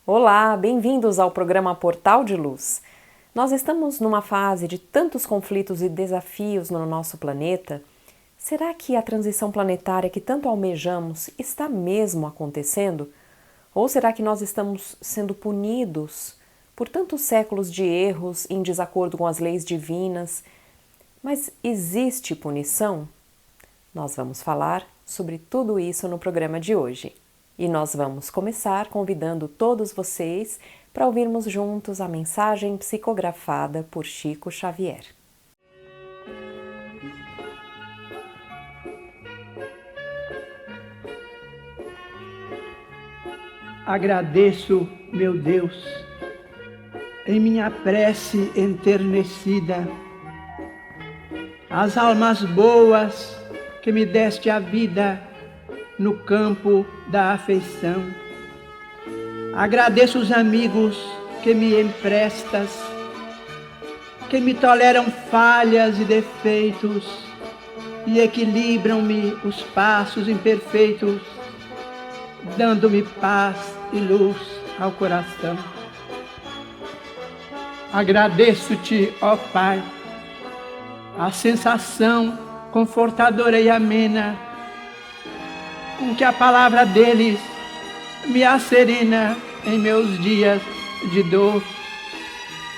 Olá, bem-vindos ao programa Portal de Luz. Nós estamos numa fase de tantos conflitos e desafios no nosso planeta. Será que a transição planetária que tanto almejamos está mesmo acontecendo? Ou será que nós estamos sendo punidos por tantos séculos de erros em desacordo com as leis divinas? Mas existe punição? Nós vamos falar sobre tudo isso no programa de hoje. E nós vamos começar convidando todos vocês para ouvirmos juntos a mensagem psicografada por Chico Xavier. Agradeço, meu Deus, em minha prece enternecida, as almas boas que me deste a vida no campo da afeição. Agradeço os amigos que me emprestas, que me toleram falhas e defeitos e equilibram-me os passos imperfeitos, dando-me paz e luz ao coração. Agradeço-te, ó Pai, a sensação confortadora e amena com que a palavra deles me acerena em meus dias de dor,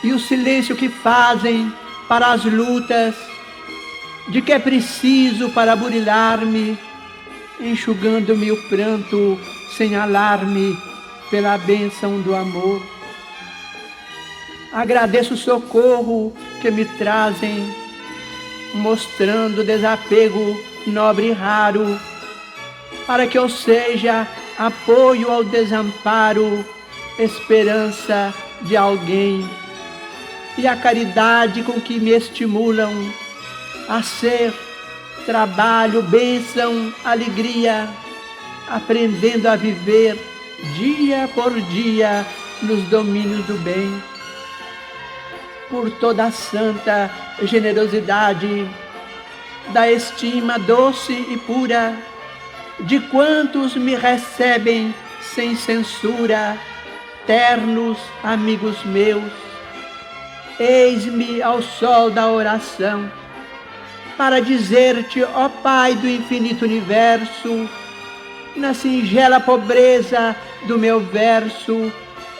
e o silêncio que fazem para as lutas de que é preciso para burilar-me, enxugando-me o pranto sem alarme pela bênção do amor. Agradeço o socorro que me trazem, mostrando desapego nobre e raro, para que eu seja apoio ao desamparo, esperança de alguém, e a caridade com que me estimulam a ser trabalho, bênção, alegria, aprendendo a viver dia por dia nos domínios do bem. Por toda a santa generosidade da estima doce e pura de quantos me recebem sem censura, ternos amigos meus, eis-me ao sol da oração, para dizer-te, ó Pai do infinito universo, na singela pobreza do meu verso,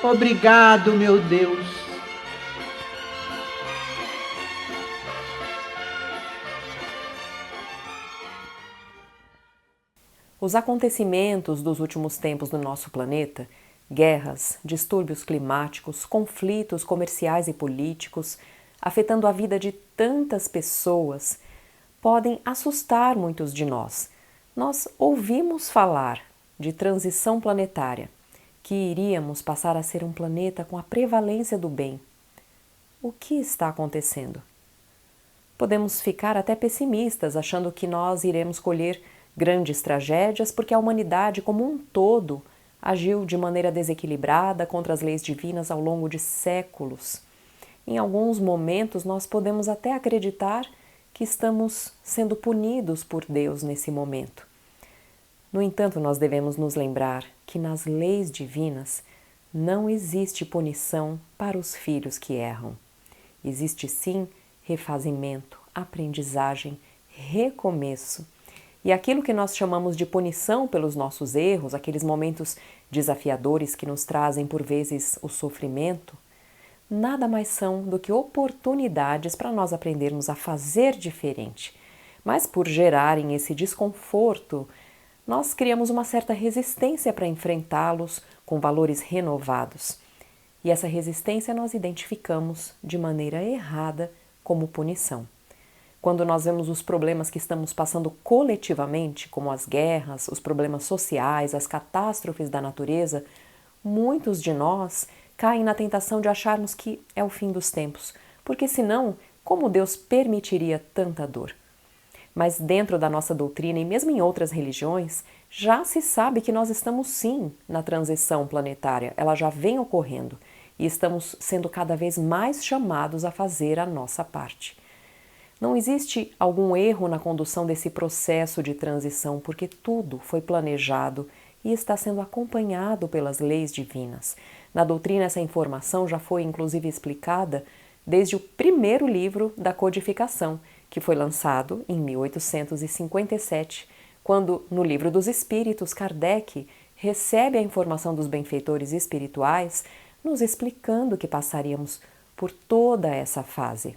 obrigado, meu Deus. Os acontecimentos dos últimos tempos no nosso planeta, guerras, distúrbios climáticos, conflitos comerciais e políticos, afetando a vida de tantas pessoas, podem assustar muitos de nós. Nós ouvimos falar de transição planetária, que iríamos passar a ser um planeta com a prevalência do bem. O que está acontecendo? Podemos ficar até pessimistas, achando que nós iremos colher grandes tragédias porque a humanidade como um todo agiu de maneira desequilibrada contra as leis divinas ao longo de séculos. Em alguns momentos nós podemos até acreditar que estamos sendo punidos por Deus nesse momento. No entanto, nós devemos nos lembrar que nas leis divinas não existe punição para os filhos que erram. Existe sim refazimento, aprendizagem, recomeço. E aquilo que nós chamamos de punição pelos nossos erros, aqueles momentos desafiadores que nos trazem por vezes o sofrimento, nada mais são do que oportunidades para nós aprendermos a fazer diferente. Mas por gerarem esse desconforto, nós criamos uma certa resistência para enfrentá-los com valores renovados. E essa resistência nós identificamos de maneira errada como punição. Quando nós vemos os problemas que estamos passando coletivamente, como as guerras, os problemas sociais, as catástrofes da natureza, muitos de nós caem na tentação de acharmos que é o fim dos tempos, porque senão, como Deus permitiria tanta dor? Mas dentro da nossa doutrina e mesmo em outras religiões, já se sabe que nós estamos sim na transição planetária, ela já vem ocorrendo e estamos sendo cada vez mais chamados a fazer a nossa parte. Não existe algum erro na condução desse processo de transição, porque tudo foi planejado e está sendo acompanhado pelas leis divinas. Na doutrina, essa informação já foi inclusive explicada desde o primeiro livro da codificação, que foi lançado em 1857, quando, no Livro dos Espíritos, Kardec recebe a informação dos benfeitores espirituais, nos explicando que passaríamos por toda essa fase.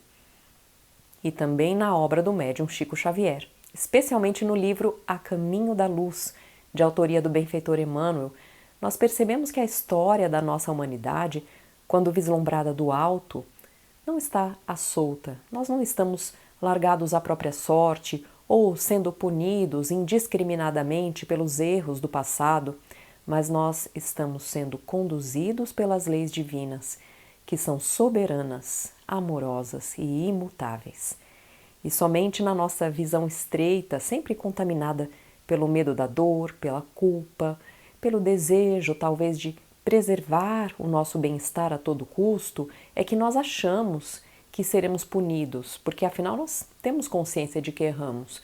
E também na obra do médium Chico Xavier, especialmente no livro A Caminho da Luz, de autoria do benfeitor Emmanuel, nós percebemos que a história da nossa humanidade, quando vislumbrada do alto, não está à solta. Nós não estamos largados à própria sorte ou sendo punidos indiscriminadamente pelos erros do passado, mas nós estamos sendo conduzidos pelas leis divinas, que são soberanas, amorosas e imutáveis. E somente na nossa visão estreita, sempre contaminada pelo medo da dor, pela culpa, pelo desejo talvez de preservar o nosso bem-estar a todo custo, é que nós achamos que seremos punidos, porque afinal nós temos consciência de que erramos.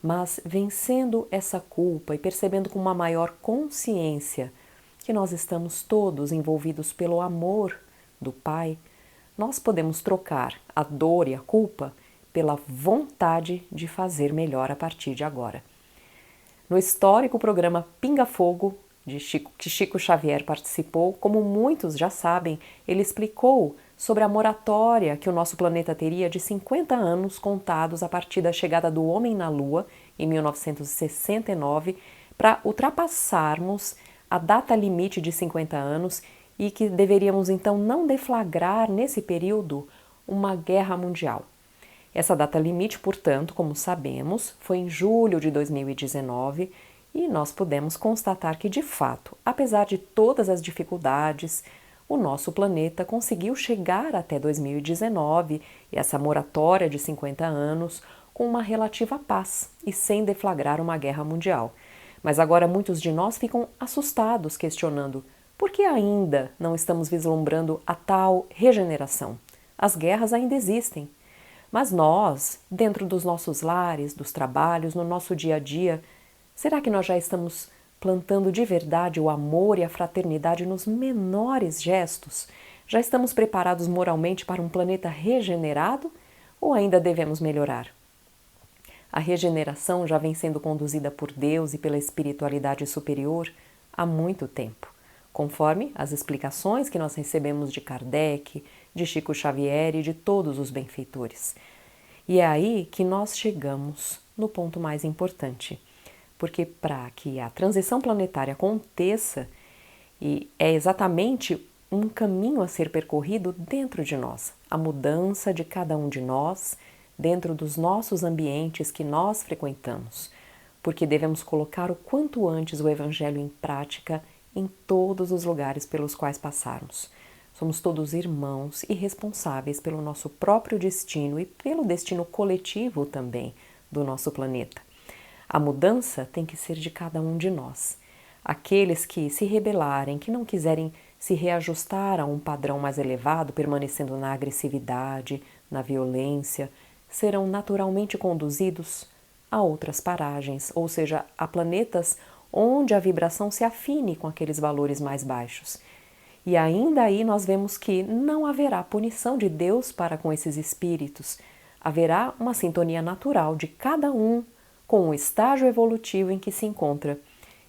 Mas vencendo essa culpa e percebendo com uma maior consciência que nós estamos todos envolvidos pelo amor do Pai, nós podemos trocar a dor e a culpa pela vontade de fazer melhor a partir de agora. No histórico programa Pinga Fogo, que Chico Xavier participou, como muitos já sabem, ele explicou sobre a moratória que o nosso planeta teria de 50 anos contados a partir da chegada do homem na Lua, em 1969, para ultrapassarmos a data limite de 50 anos e que deveríamos então não deflagrar nesse período uma guerra mundial. Essa data limite, portanto, como sabemos, foi em julho de 2019 e nós pudemos constatar que, de fato, apesar de todas as dificuldades, o nosso planeta conseguiu chegar até 2019 e essa moratória de 50 anos com uma relativa paz e sem deflagrar uma guerra mundial. Mas agora muitos de nós ficam assustados, questionando por que ainda não estamos vislumbrando a tal regeneração. As guerras ainda existem, mas nós, dentro dos nossos lares, dos trabalhos, no nosso dia a dia, será que nós já estamos plantando de verdade o amor e a fraternidade nos menores gestos? Já estamos preparados moralmente para um planeta regenerado ou ainda devemos melhorar? A regeneração já vem sendo conduzida por Deus e pela espiritualidade superior há muito tempo, conforme as explicações que nós recebemos de Kardec, de Chico Xavier e de todos os benfeitores. E é aí que nós chegamos no ponto mais importante, porque para que a transição planetária aconteça, e é exatamente um caminho a ser percorrido dentro de nós, a mudança de cada um de nós, dentro dos nossos ambientes que nós frequentamos, porque devemos colocar o quanto antes o Evangelho em prática em todos os lugares pelos quais passarmos. Somos todos irmãos e responsáveis pelo nosso próprio destino e pelo destino coletivo também do nosso planeta. A mudança tem que ser de cada um de nós. Aqueles que se rebelarem, que não quiserem se reajustar a um padrão mais elevado, permanecendo na agressividade, na violência, serão naturalmente conduzidos a outras paragens, ou seja, a planetas onde a vibração se afine com aqueles valores mais baixos. E ainda aí nós vemos que não haverá punição de Deus para com esses espíritos. Haverá uma sintonia natural de cada um com o estágio evolutivo em que se encontra.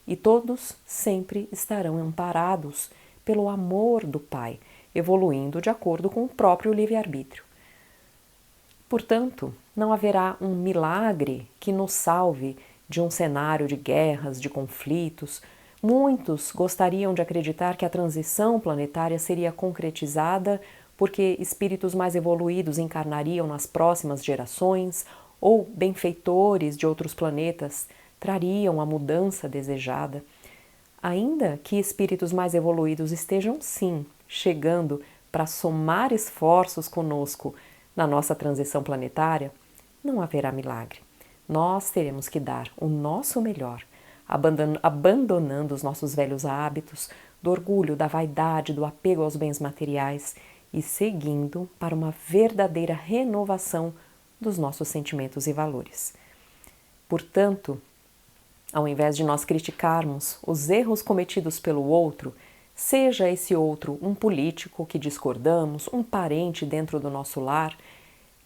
E todos sempre estarão amparados pelo amor do Pai, evoluindo de acordo com o próprio livre-arbítrio. Portanto, não haverá um milagre que nos salve de um cenário de guerras, de conflitos. Muitos gostariam de acreditar que a transição planetária seria concretizada porque espíritos mais evoluídos encarnariam nas próximas gerações, ou benfeitores de outros planetas trariam a mudança desejada. Ainda que espíritos mais evoluídos estejam, sim, chegando para somar esforços conosco na nossa transição planetária, não haverá milagre. Nós teremos que dar o nosso melhor, abandonando os nossos velhos hábitos, do orgulho, da vaidade, do apego aos bens materiais e seguindo para uma verdadeira renovação dos nossos sentimentos e valores. Portanto, ao invés de nós criticarmos os erros cometidos pelo outro, seja esse outro um político que discordamos, um parente dentro do nosso lar,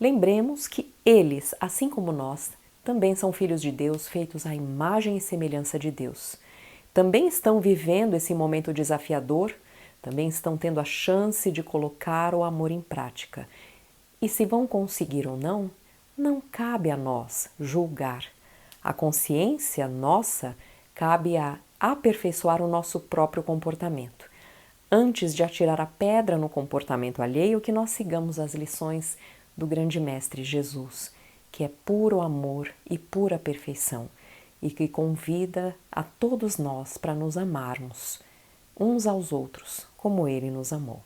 lembremos que eles, assim como nós, também são filhos de Deus, feitos à imagem e semelhança de Deus. Também estão vivendo esse momento desafiador, também estão tendo a chance de colocar o amor em prática. E se vão conseguir ou não, não cabe a nós julgar. A consciência nossa cabe a aperfeiçoar o nosso próprio comportamento. Antes de atirar a pedra no comportamento alheio, que nós sigamos as lições do grande Mestre Jesus, que é puro amor e pura perfeição, e que convida a todos nós para nos amarmos uns aos outros, como Ele nos amou.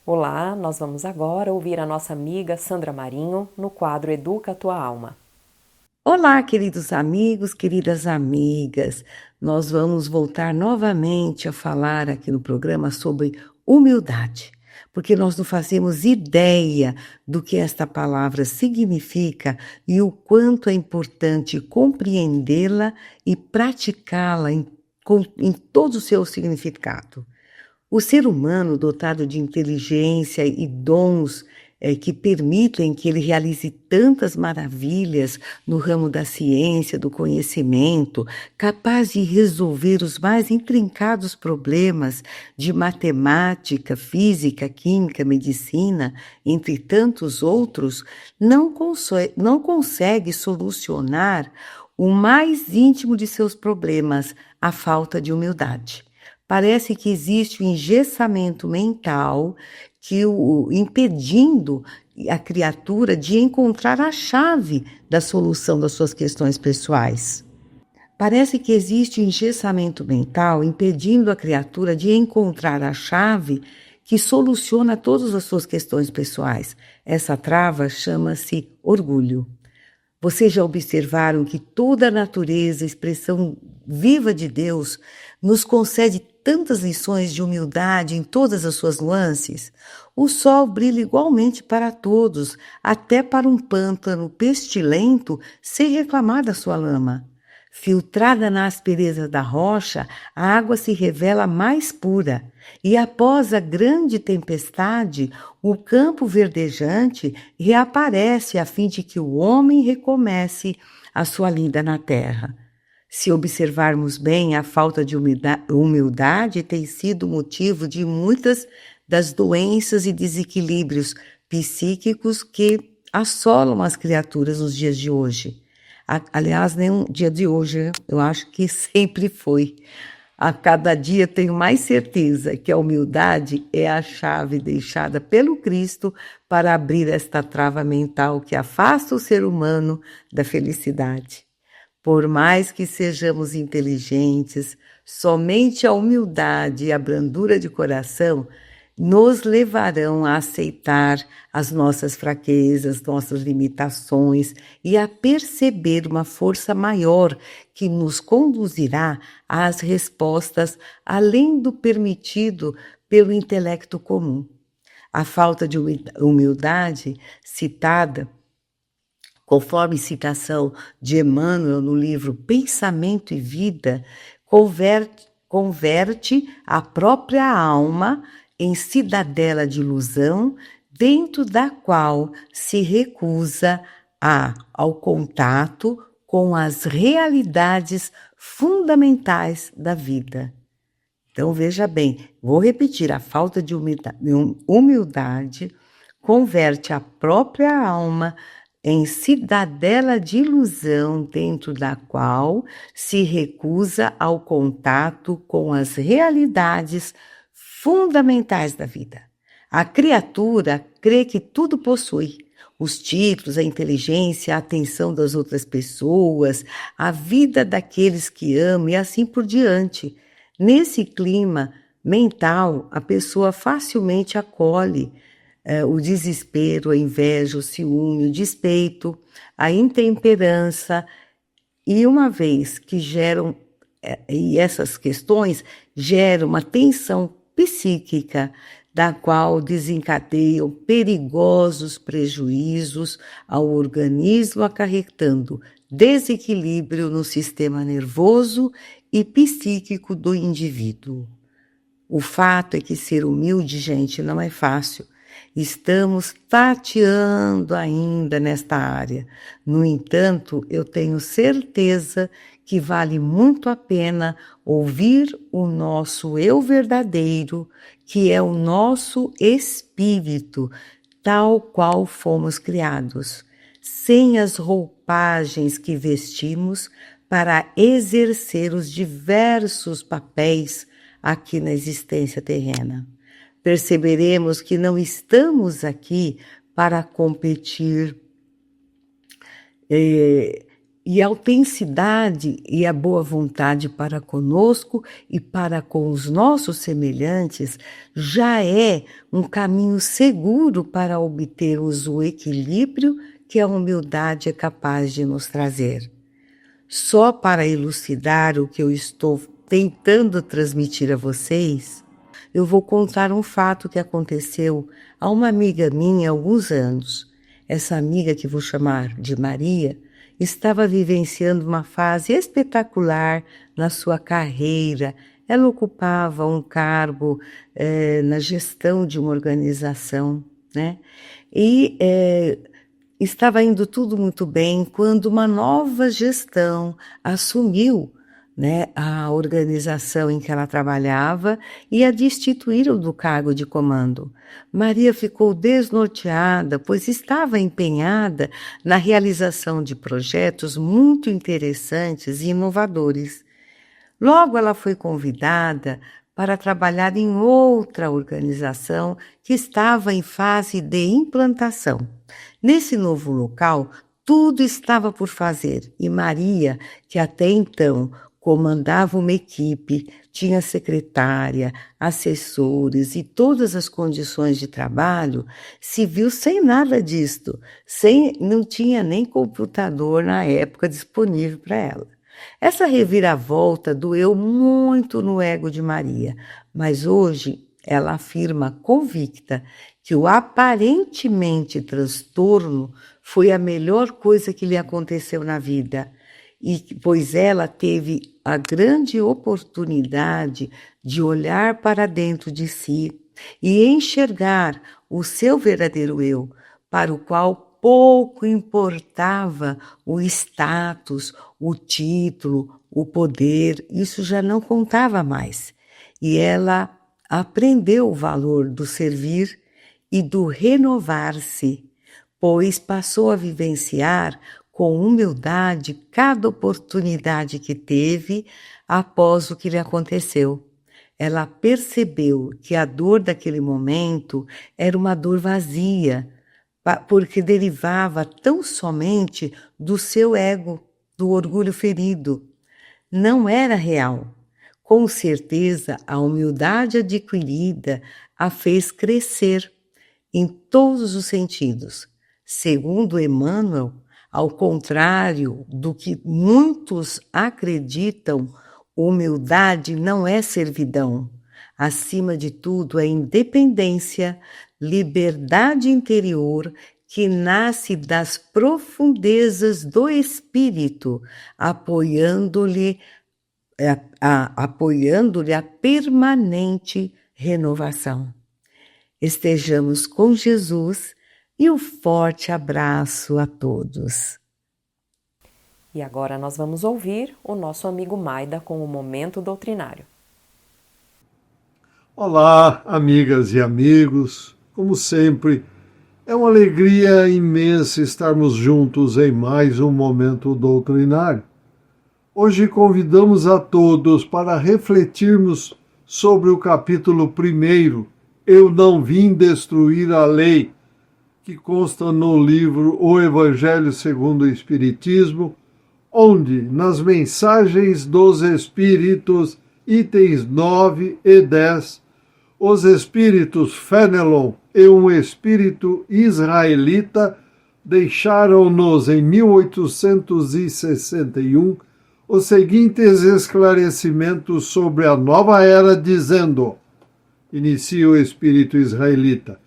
Olá, nós vamos agora ouvir a nossa amiga Sandra Marinho no quadro Educa a Tua Alma. Olá, queridos amigos, queridas amigas. Nós vamos voltar novamente a falar aqui no programa sobre humildade, porque nós não fazemos ideia do que esta palavra significa e o quanto é importante compreendê-la e praticá-la em todo o seu significado. O ser humano dotado de inteligência e dons que permitem que ele realize tantas maravilhas no ramo da ciência, do conhecimento, capaz de resolver os mais intrincados problemas de matemática, física, química, medicina, entre tantos outros, não consegue solucionar o mais íntimo de seus problemas, a falta de humildade. Parece que existe um engessamento mental impedindo a criatura de encontrar a chave da solução das suas questões pessoais. Parece que existe um engessamento mental impedindo a criatura de encontrar a chave que soluciona todas as suas questões pessoais. Essa trava chama-se orgulho. Vocês já observaram que toda a natureza, expressão viva de Deus, nos concede tantas lições de humildade em todas as suas nuances? O sol brilha igualmente para todos, até para um pântano pestilento sem reclamar da sua lama. Filtrada na aspereza da rocha, a água se revela mais pura, e após a grande tempestade, o campo verdejante reaparece a fim de que o homem recomece a sua lida na terra. Se observarmos bem, a falta de humildade tem sido motivo de muitas das doenças e desequilíbrios psíquicos que assolam as criaturas nos dias de hoje. Aliás, nem um dia de hoje, eu acho que sempre foi. A cada dia tenho mais certeza que a humildade é a chave deixada pelo Cristo para abrir esta trava mental que afasta o ser humano da felicidade. Por mais que sejamos inteligentes, somente a humildade e a brandura de coração nos levarão a aceitar as nossas fraquezas, nossas limitações e a perceber uma força maior que nos conduzirá às respostas além do permitido pelo intelecto comum. A falta de humildade citada, conforme citação de Emmanuel no livro Pensamento e Vida, converte a própria alma em cidadela de ilusão, dentro da qual se recusa ao contato com as realidades fundamentais da vida. Então, veja bem, vou repetir, a falta de humildade converte a própria alma em cidadela de ilusão, dentro da qual se recusa ao contato com as realidades fundamentais da vida. A criatura crê que tudo possui: os títulos, a inteligência, a atenção das outras pessoas, a vida daqueles que ama e assim por diante. Nesse clima mental, a pessoa facilmente acolhe o desespero, a inveja, o ciúme, o despeito, a intemperança, e uma vez que e essas questões geram uma tensão psíquica, da qual desencadeiam perigosos prejuízos ao organismo, acarretando desequilíbrio no sistema nervoso e psíquico do indivíduo. O fato é que ser humilde, gente, não é fácil. Estamos tateando ainda nesta área. No entanto, eu tenho certeza que vale muito a pena ouvir o nosso eu verdadeiro, que é o nosso espírito, tal qual fomos criados, sem as roupagens que vestimos para exercer os diversos papéis aqui na existência terrena. Perceberemos que não estamos aqui para competir E a autenticidade e a boa vontade para conosco e para com os nossos semelhantes já é um caminho seguro para obtermos o equilíbrio que a humildade é capaz de nos trazer. Só para elucidar o que eu estou tentando transmitir a vocês, eu vou contar um fato que aconteceu a uma amiga minha há alguns anos. Essa amiga, que vou chamar de Maria, estava vivenciando uma fase espetacular na sua carreira. Ela ocupava um cargo na gestão de uma organização, né? E estava indo tudo muito bem quando uma nova gestão assumiu, né, a organização em que ela trabalhava e a destituíram do cargo de comando. Maria ficou desnorteada, pois estava empenhada na realização de projetos muito interessantes e inovadores. Logo ela foi convidada para trabalhar em outra organização que estava em fase de implantação. Nesse novo local, tudo estava por fazer e Maria, que até então comandava uma equipe, tinha secretária, assessores e todas as condições de trabalho, se viu sem nada disto, não tinha nem computador na época disponível para ela. Essa reviravolta doeu muito no ego de Maria, mas hoje ela afirma convicta que o aparentemente transtorno foi a melhor coisa que lhe aconteceu na vida, pois ela teve a grande oportunidade de olhar para dentro de si e enxergar o seu verdadeiro eu, para o qual pouco importava o status, o título, o poder, isso já não contava mais. E ela aprendeu o valor do servir e do renovar-se, pois passou a vivenciar com humildade cada oportunidade que teve após o que lhe aconteceu. Ela percebeu que a dor daquele momento era uma dor vazia, porque derivava tão somente do seu ego, do orgulho ferido. Não era real. Com certeza, a humildade adquirida a fez crescer em todos os sentidos. Segundo Emmanuel, ao contrário do que muitos acreditam, humildade não é servidão. Acima de tudo, é independência, liberdade interior que nasce das profundezas do espírito, apoiando-lhe a permanente renovação. Estejamos com Jesus e um forte abraço a todos. E agora nós vamos ouvir o nosso amigo Maida com o Momento Doutrinário. Olá, amigas e amigos. Como sempre, é uma alegria imensa estarmos juntos em mais um Momento Doutrinário. Hoje convidamos a todos para refletirmos sobre o capítulo 1, Eu não vim destruir a lei, que consta no livro O Evangelho segundo o Espiritismo, onde, nas mensagens dos Espíritos, itens 9 e 10, os espíritos Fenelon e um espírito israelita deixaram-nos em 1861 os seguintes esclarecimentos sobre a nova era, dizendo, inicia o espírito israelita,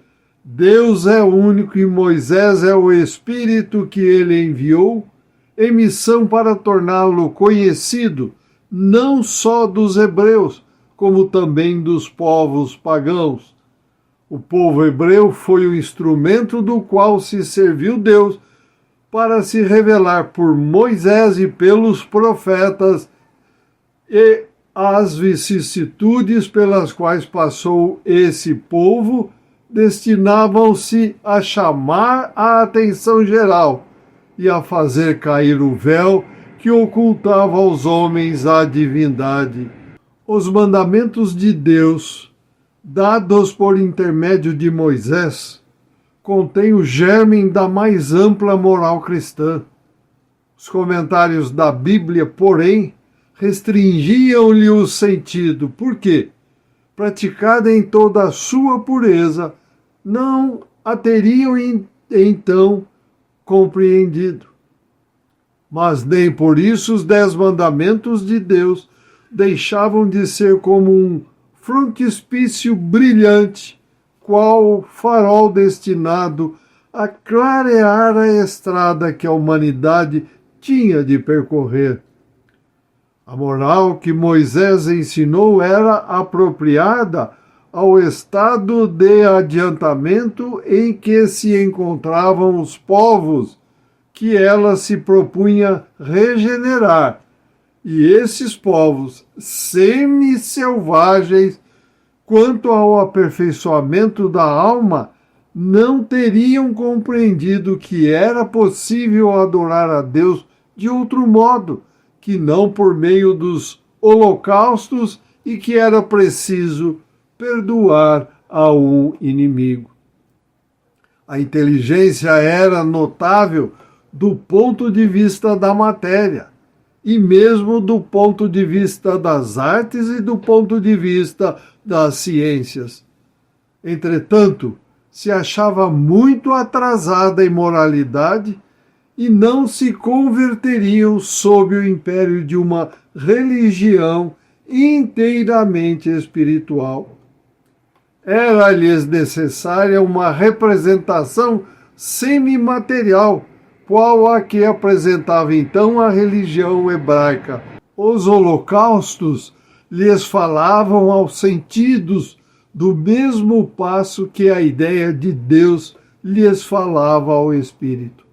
Deus é único e Moisés é o espírito que ele enviou em missão para torná-lo conhecido, não só dos hebreus, como também dos povos pagãos. O povo hebreu foi o instrumento do qual se serviu Deus para se revelar por Moisés e pelos profetas e as vicissitudes pelas quais passou esse povo destinavam-se a chamar a atenção geral e a fazer cair o véu que ocultava aos homens a divindade. Os mandamentos de Deus, dados por intermédio de Moisés, contêm o germe da mais ampla moral cristã. Os comentários da Bíblia, porém, restringiam-lhe o sentido. Por quê? Praticada em toda a sua pureza, não a teriam então compreendido. Mas nem por isso os 10 mandamentos de Deus deixavam de ser como um frontispício brilhante, qual farol destinado a clarear a estrada que a humanidade tinha de percorrer. A moral que Moisés ensinou era apropriada ao estado de adiantamento em que se encontravam os povos que ela se propunha regenerar. E esses povos semi-selvagens, quanto ao aperfeiçoamento da alma, não teriam compreendido que era possível adorar a Deus de outro modo, que não por meio dos holocaustos, e que era preciso perdoar a um inimigo. A inteligência era notável do ponto de vista da matéria, e mesmo do ponto de vista das artes e do ponto de vista das ciências. Entretanto, se achava muito atrasada em moralidade e não se converteriam sob o império de uma religião inteiramente espiritual. Era-lhes necessária uma representação semimaterial, qual a que apresentava então a religião hebraica. Os holocaustos lhes falavam aos sentidos do mesmo passo que a ideia de Deus lhes falava ao espírito.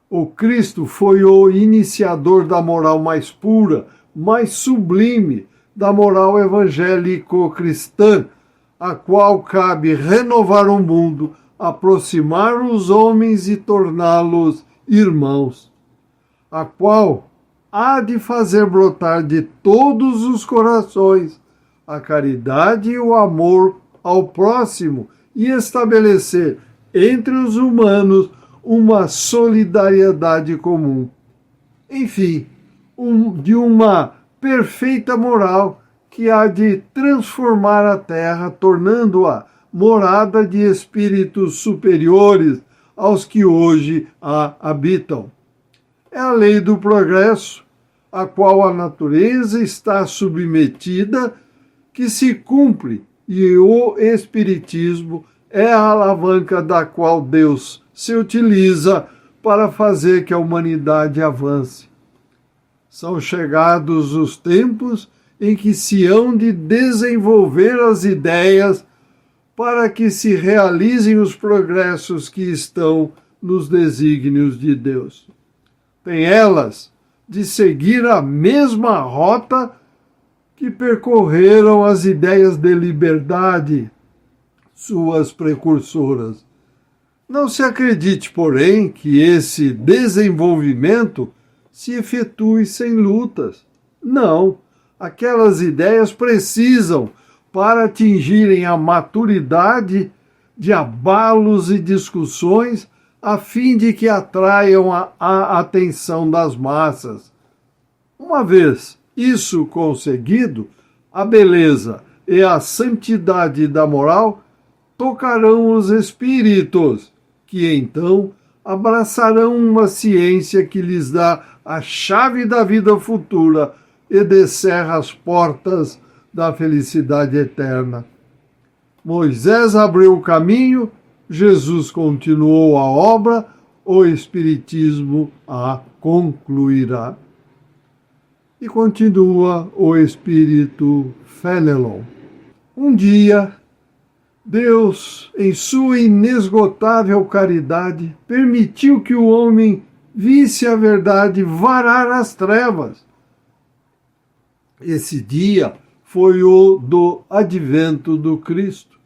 O Cristo foi o iniciador da moral mais pura, mais sublime, da moral evangélico-cristã, a qual cabe renovar o mundo, aproximar os homens e torná-los irmãos, a qual há de fazer brotar de todos os corações a caridade e o amor ao próximo e estabelecer entre os humanos uma solidariedade comum. Enfim, de uma perfeita moral que há de transformar a terra, tornando-a morada de espíritos superiores aos que hoje a habitam. É a lei do progresso, a qual a natureza está submetida, que se cumpre, e o Espiritismo é a alavanca da qual Deus se utiliza para fazer que a humanidade avance. São chegados os tempos em que se hão de desenvolver as ideias para que se realizem os progressos que estão nos desígnios de Deus. Tem elas de seguir a mesma rota que percorreram as ideias de liberdade, suas precursoras. Não se acredite, porém, que esse desenvolvimento se efetue sem lutas. Não, aquelas ideias precisam, para atingirem a maturidade, de abalos e discussões, a fim de que atraiam a atenção das massas. Uma vez isso conseguido, a beleza e a santidade da moral tocarão os espíritos, que então abraçarão uma ciência que lhes dá a chave da vida futura e descerra as portas da felicidade eterna. Moisés abriu o caminho, Jesus continuou a obra, o Espiritismo a concluirá. E continua o Espírito Fénelon. Um dia, Deus, em sua inesgotável caridade, permitiu que o homem visse a verdade varar as trevas. Esse dia foi o do advento do Cristo.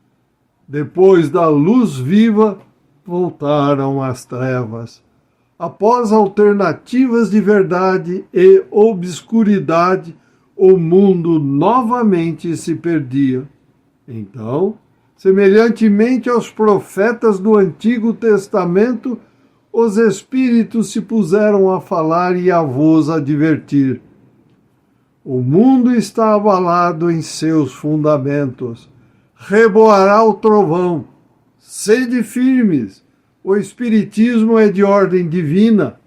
Depois da luz viva, voltaram as trevas. Após alternativas de verdade e obscuridade, o mundo novamente se perdia. Então, semelhantemente aos profetas do Antigo Testamento, os espíritos se puseram a falar e a vos advertir. O mundo está abalado em seus fundamentos. Reboará o trovão. Sede firmes. O espiritismo é de ordem divina,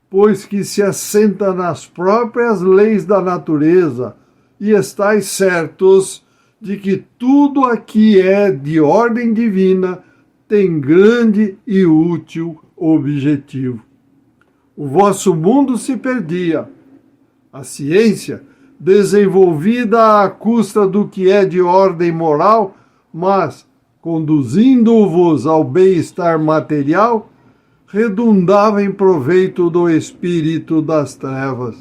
pois que se assenta nas próprias leis da natureza, e estais certos de que tudo aqui é de ordem divina, tem grande e útil objetivo. O vosso mundo se perdia. A ciência, desenvolvida à custa do que é de ordem moral, mas conduzindo-vos ao bem-estar material, redundava em proveito do espírito das trevas.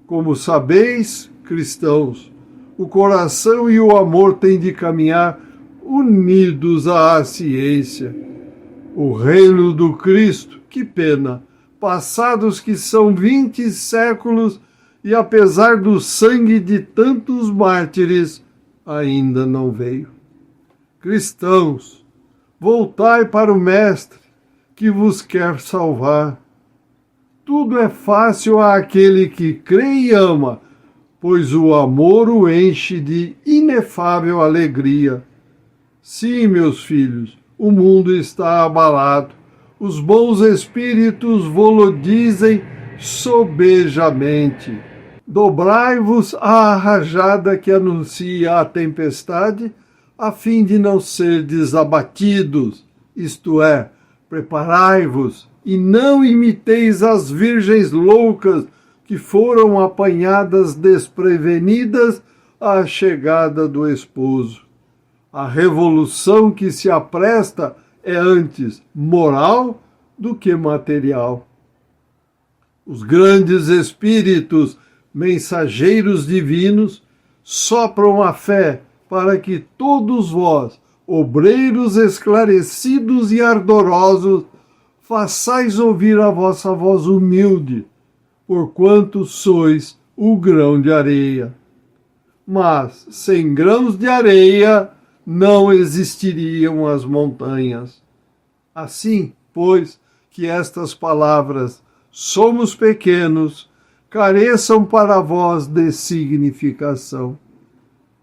Como sabeis, cristãos, o coração e o amor têm de caminhar unidos à ciência. O reino do Cristo, que pena, passados que são 20 séculos e apesar do sangue de tantos mártires, ainda não veio. Cristãos, voltai para o Mestre, que vos quer salvar. Tudo é fácil àquele que crê e ama, pois o amor o enche de inefável alegria. Sim, meus filhos, o mundo está abalado. Os bons espíritos vo-lo dizem sobejamente. Dobrai-vos à rajada que anuncia a tempestade, a fim de não serdes abatidos, isto é, preparai-vos e não imiteis as virgens loucas que foram apanhadas desprevenidas à chegada do esposo. A revolução que se apresta é antes moral do que material. Os grandes espíritos, mensageiros divinos, sopram a fé para que todos vós, obreiros esclarecidos e ardorosos, façais ouvir a vossa voz humilde, porquanto sois o grão de areia. Mas sem grãos de areia não existiriam as montanhas. Assim, pois, que estas palavras, somos pequenos, careçam para vós de significação.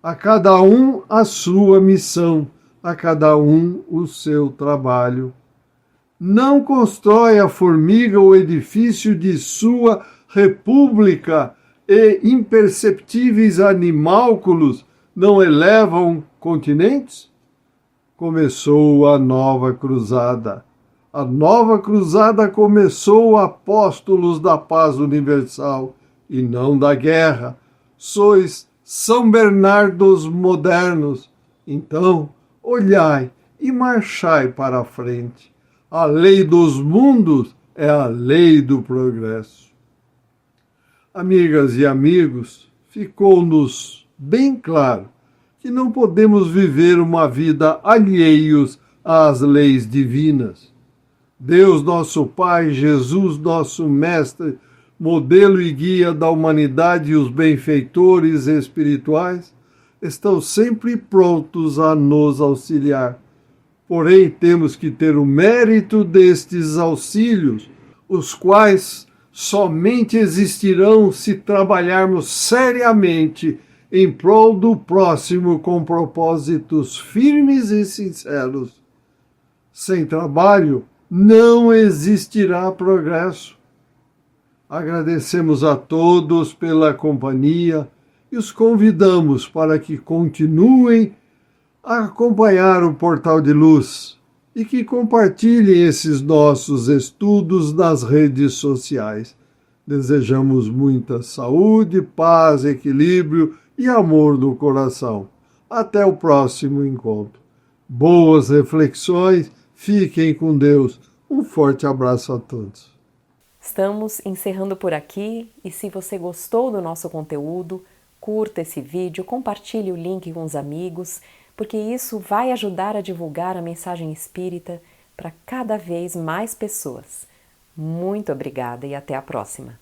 A cada um a sua missão, a cada um o seu trabalho. Não constrói a formiga o edifício de sua república, e imperceptíveis animálculos não elevam continentes? Começou a nova cruzada. A nova cruzada começou, apóstolos da paz universal, e não da guerra. Sois São Bernardos modernos. Então, olhai e marchai para a frente. A lei dos mundos é a lei do progresso. Amigas e amigos, ficou-nos bem claro que não podemos viver uma vida alheios às leis divinas. Deus, nosso Pai, Jesus, nosso Mestre, modelo e guia da humanidade, e os benfeitores espirituais estão sempre prontos a nos auxiliar. Porém, temos que ter o mérito destes auxílios, os quais somente existirão se trabalharmos seriamente em prol do próximo com propósitos firmes e sinceros. Sem trabalho, não existirá progresso. Agradecemos a todos pela companhia e os convidamos para que continuem a acompanhar o Portal de Luz e que compartilhem esses nossos estudos nas redes sociais. Desejamos muita saúde, paz, equilíbrio e amor no coração. Até o próximo encontro. Boas reflexões, fiquem com Deus. Um forte abraço a todos. Estamos encerrando por aqui e se você gostou do nosso conteúdo, curta esse vídeo, compartilhe o link com os amigos, porque isso vai ajudar a divulgar a mensagem espírita para cada vez mais pessoas. Muito obrigada e até a próxima.